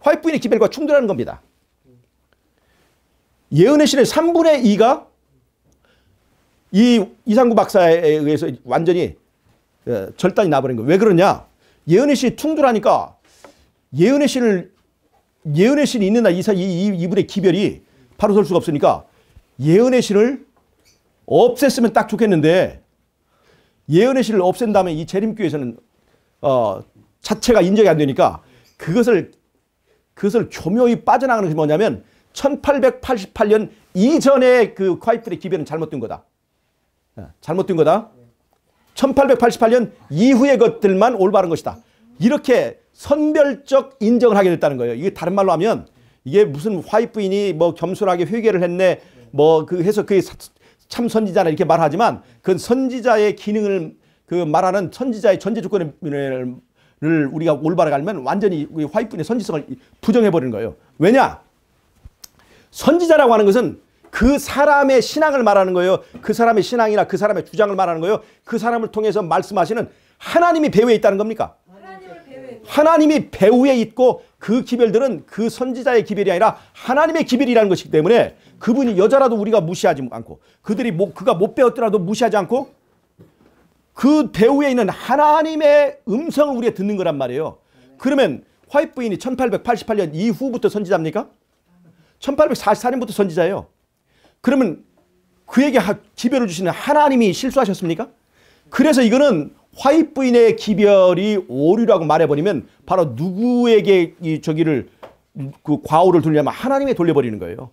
화이트부인의 기별과 충돌하는 겁니다. 예언의 신의 3분의 2가 이 이상구 박사에 의해서 완전히 절단이 나버린 거예요. 왜 그러냐? 예언의 신이 충돌하니까 예언의 신이 있는 날 이분의 기별이 바로 설 수가 없으니까 예언의 신을 없앴으면 딱 좋겠는데 예언의 신을 없앤 다음에 이 재림교회에서는 자체가 인정이 안 되니까 그것을 교묘히 빠져나가는 것이 뭐냐면 1888년 이전의 그 화이트의 기별은 잘못된 거다. 잘못된 거다. 1888년 이후의 것들만 올바른 것이다. 이렇게 선별적 인정을 하게 됐다는 거예요. 이게 다른 말로 하면 이게 무슨 화이트부인이 뭐 겸손하게 회개를 했네 뭐 그 해서 그게 참 선지자나 이렇게 말하지만 그건 선지자의 기능을 그 말하는 선지자의 전제 조건을 우리가 올바르게 알면 완전히 우리 화이트부인의 선지성을 부정해버리는 거예요. 왜냐? 선지자라고 하는 것은 그 사람의 신앙을 말하는 거예요. 그 사람의 신앙이나 그 사람의 주장을 말하는 거예요. 그 사람을 통해서 말씀하시는 하나님이 배후에 있다는 겁니까? 하나님이 배후에 있고 그 기별들은 그 선지자의 기별이 아니라 하나님의 기별이라는 것이기 때문에 그분이 여자라도 우리가 무시하지 않고 그가 못 배웠더라도 무시하지 않고 그 배후에 있는 하나님의 음성을 우리가 듣는 거란 말이에요. 그러면 화이트부인이 1888년 이후부터 선지자입니까? 1844년부터 선지자예요. 그러면 그에게 기별을 주시는 하나님이 실수하셨습니까? 그래서 이거는 화입부인의 기별이 오류라고 말해버리면 바로 누구에게 이 저기를 그 과오를 돌리냐면 하나님에 돌려버리는 거예요.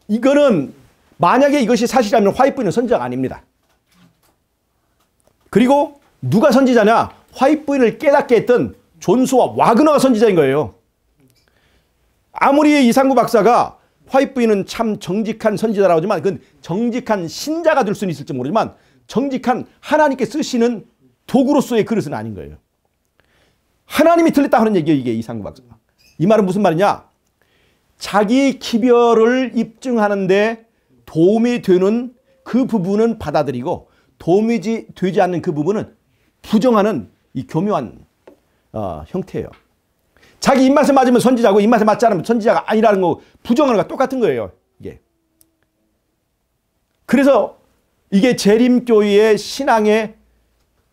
이거는 만약에 이것이 사실이라면 화입부인은 선지자가 아닙니다. 그리고 누가 선지자냐? 화입부인을 깨닫게 했던 존스와 와그너가 선지자인 거예요. 아무리 이상구 박사가 화입부인은 참 정직한 선지자라고 하지만 그건 정직한 신자가 될 수는 있을지 모르지만 정직한 하나님께 쓰시는 도구로서의 그릇은 아닌 거예요. 하나님이 틀렸다 하는 얘기예요. 이게 이상구 박사가. 이 말은 무슨 말이냐? 자기 기별을 입증하는데 도움이 되는 그 부분은 받아들이고 도움이 되지 않는 그 부분은 부정하는 이 교묘한 형태예요. 자기 입맛에 맞으면 선지자고 입맛에 맞지 않으면 선지자가 아니라는 거 부정하는 거랑 똑같은 거예요. 이게. 그래서 이게 재림교회의 신앙의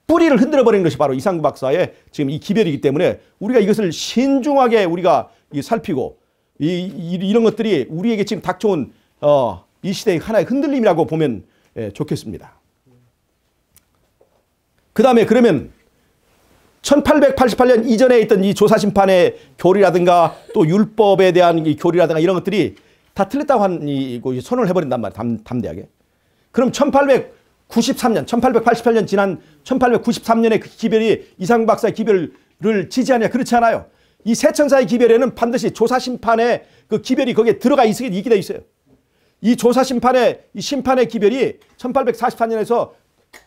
뿌리를 흔들어 버리는 것이 바로 이상구 박사의 지금 이 기별이기 때문에 우리가 이것을 신중하게 우리가 살피고 이런 것들이 우리에게 지금 닥쳐온 이 시대의 하나의 흔들림이라고 보면 좋겠습니다. 그 다음에 그러면 1888년 이전에 있던 이 조사심판의 교리라든가 또 율법에 대한 이 교리라든가 이런 것들이 다 틀렸다고 선언을 해버린단 말이에요. 담대하게. 그럼 1893년, 1888년 지난 1893년의 그 기별이 이상구 박사의 기별을 지지하냐? 그렇지 않아요. 이 세천사의 기별에는 반드시 조사심판의 그 기별이 거기에 들어가 있게 돼 있어요. 이 조사심판의 이 심판의 기별이 1844년에서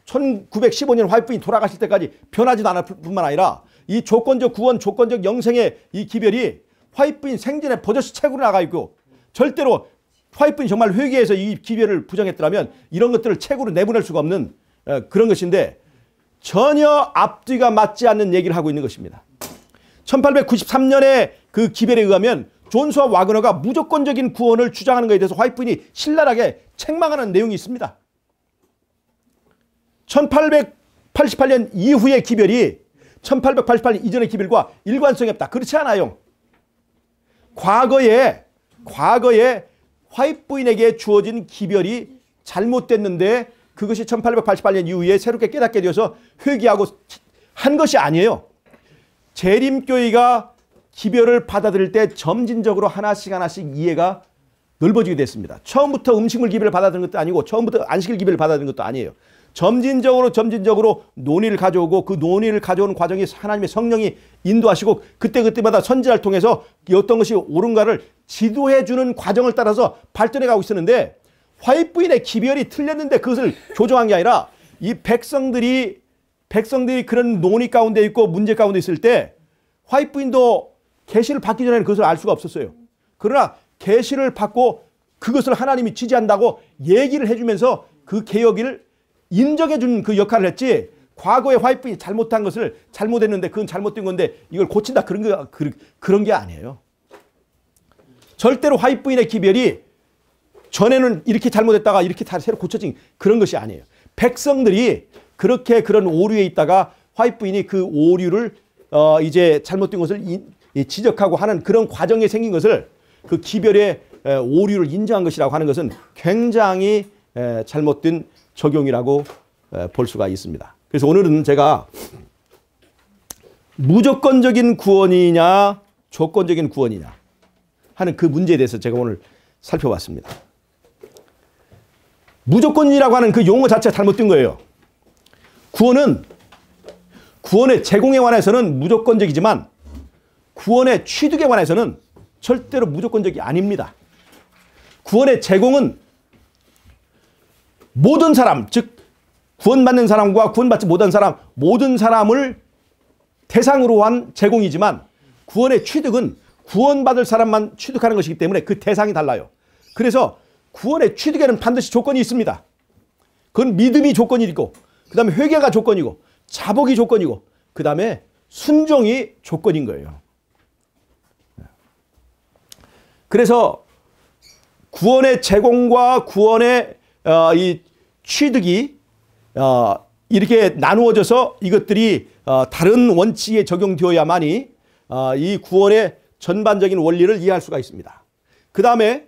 1915년 화입부인이 돌아가실 때까지 변하지도 않을 뿐만 아니라 이 조건적 구원, 조건적 영생의 이 기별이 화입부인 생전에 버젓이 책으로 나가 있고 절대로 화입부인이 정말 회개해서 이 기별을 부정했더라면 이런 것들을 책으로 내보낼 수가 없는 그런 것인데 전혀 앞뒤가 맞지 않는 얘기를 하고 있는 것입니다. 1893년에 그 기별에 의하면 존스와 와그너가 무조건적인 구원을 주장하는 것에 대해서 화입부인이 신랄하게 책망하는 내용이 있습니다. 1888년 이후의 기별이 1888년 이전의 기별과 일관성이 없다. 그렇지 않아요. 과거에 화입부인에게 주어진 기별이 잘못됐는데 그것이 1888년 이후에 새롭게 깨닫게 되어서 회개하고 한 것이 아니에요. 재림교회가 기별을 받아들일 때 점진적으로 하나씩 이해가 넓어지게 됐습니다. 처음부터 음식물 기별을 받아들인 것도 아니고 처음부터 안식일 기별을 받아들인 것도 아니에요. 점진적으로 논의를 가져오고 그 논의를 가져오는 과정이 하나님의 성령이 인도하시고 그때마다 선지자를 통해서 어떤 것이 옳은가를 지도해주는 과정을 따라서 발전해 가고 있었는데 화입부인의 기별이 틀렸는데 그것을 교정한 게 아니라 이 백성들이 그런 논의 가운데 있고 문제 가운데 있을 때 화입부인도 계시를 받기 전에는 그것을 알 수가 없었어요. 그러나 계시를 받고 그것을 하나님이 지지한다고 얘기를 해주면서 그 개혁을 인정해 준 그 역할을 했지 과거에 화입부인이 잘못한 것을 잘못했는데 그건 잘못된 건데 이걸 고친다 그런 게 아니에요. 절대로 화입부인의 기별이 전에는 이렇게 잘못했다가 이렇게 다 새로 고쳐진 그런 것이 아니에요. 백성들이 그렇게 그런 오류에 있다가 화입부인이 그 오류를 이제 잘못된 것을 지적하고 하는 그런 과정에 생긴 것을 그 기별의 오류를 인정한 것이라고 하는 것은 굉장히 잘못된 적용이라고 볼 수가 있습니다. 그래서 오늘은 제가 무조건적인 구원이냐 조건적인 구원이냐 하는 그 문제에 대해서 제가 오늘 살펴봤습니다. 무조건이라고 하는 그 용어 자체가 잘못된 거예요. 구원의 제공에 관해서는 무조건적이지만 구원의 취득에 관해서는 절대로 무조건적이 아닙니다. 구원의 제공은 모든 사람, 즉 구원받는 사람과 구원받지 못한 사람 모든 사람을 대상으로 한 제공이지만 구원의 취득은 구원받을 사람만 취득하는 것이기 때문에 그 대상이 달라요. 그래서 구원의 취득에는 반드시 조건이 있습니다. 그건 믿음이 조건이고 그 다음에 회개가 조건이고 자복이 조건이고 그 다음에 순종이 조건인 거예요. 그래서 구원의 제공과 구원의 이 취득이 이렇게 나누어져서 이것들이 다른 원칙에 적용되어야만이 이 구원의 전반적인 원리를 이해할 수가 있습니다. 그 다음에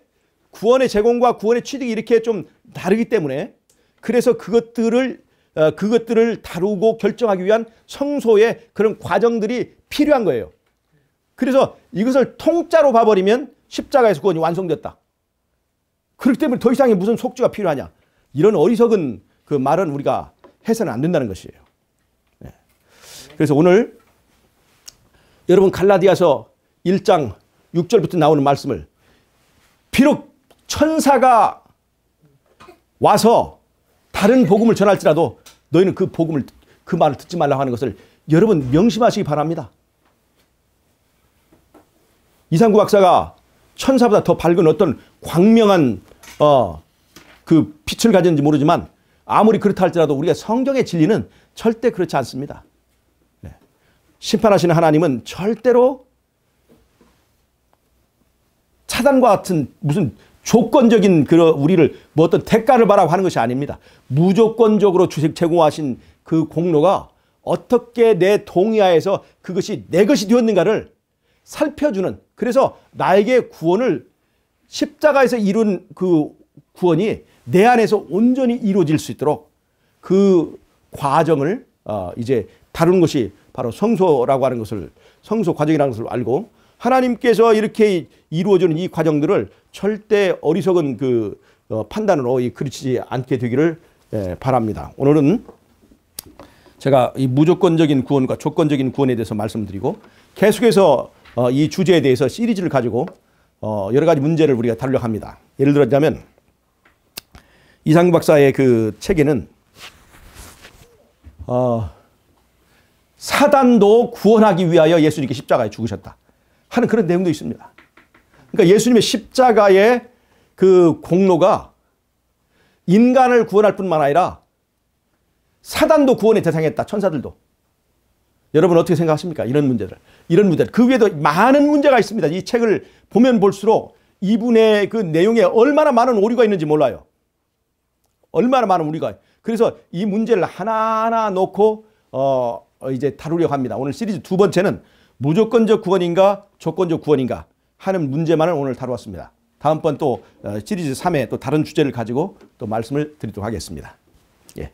구원의 제공과 구원의 취득이 이렇게 좀 다르기 때문에 그래서 그것들을 그것들을 다루고 결정하기 위한 성소의 그런 과정들이 필요한 거예요. 그래서 이것을 통짜로 봐버리면 십자가에서 구원이 완성됐다. 그렇기 때문에 더 이상의 무슨 속죄가 필요하냐. 이런 어리석은 그 말은 우리가 해서는 안 된다는 것이에요. 네. 그래서 오늘 여러분 갈라디아서 1장 6절부터 나오는 말씀을 비록 천사가 와서 다른 복음을 전할지라도 너희는 그 복음을, 그 말을 듣지 말라고 하는 것을 여러분 명심하시기 바랍니다. 이상구 박사가 천사보다 더 밝은 어떤 광명한 그 빛을 가졌는지 모르지만 아무리 그렇다 할지라도 우리가 성경의 진리는 절대 그렇지 않습니다. 네. 심판하시는 하나님은 절대로 차단과 같은 무슨 조건적인 그런 우리를 뭐 어떤 대가를 바라고 하는 것이 아닙니다. 무조건적으로 제공하신 그 공로가 어떻게 내 동의하에서 그것이 내 것이 되었는가를 살펴주는, 그래서 나에게 구원을 십자가에서 이룬 그 구원이 내 안에서 온전히 이루어질 수 있도록 그 과정을 이제 다루는 것이 바로 성소라고 하는 것을, 성소 과정이라는 것을 알고 하나님께서 이렇게 이루어지는 이 과정들을 절대 어리석은 그 판단으로 그르치지 않게 되기를 바랍니다. 오늘은 제가 이 무조건적인 구원과 조건적인 구원에 대해서 말씀드리고 계속해서 이 주제에 대해서 시리즈를 가지고 여러 가지 문제를 우리가 다루려고 합니다. 예를 들자면 이상구 박사의 그 책에는 사단도 구원하기 위하여 예수님께 십자가에 죽으셨다 하는 그런 내용도 있습니다. 그러니까 예수님의 십자가의 그 공로가 인간을 구원할 뿐만 아니라 사단도 구원의 대상이었다. 천사들도. 여러분 어떻게 생각하십니까? 이런 문제들. 그 위에도 많은 문제가 있습니다. 이 책을 보면 볼수록 이분의 그 내용에 얼마나 많은 오류가 있는지 몰라요. 얼마나 많은 오류가. 그래서 이 문제를 하나하나 놓고 이제 다루려고 합니다. 오늘 시리즈 두 번째는 무조건적 구원인가 조건적 구원인가 하는 문제만을 오늘 다루었습니다. 다음번 또 시리즈 3회 또 다른 주제를 가지고 또 말씀을 드리도록 하겠습니다. 예.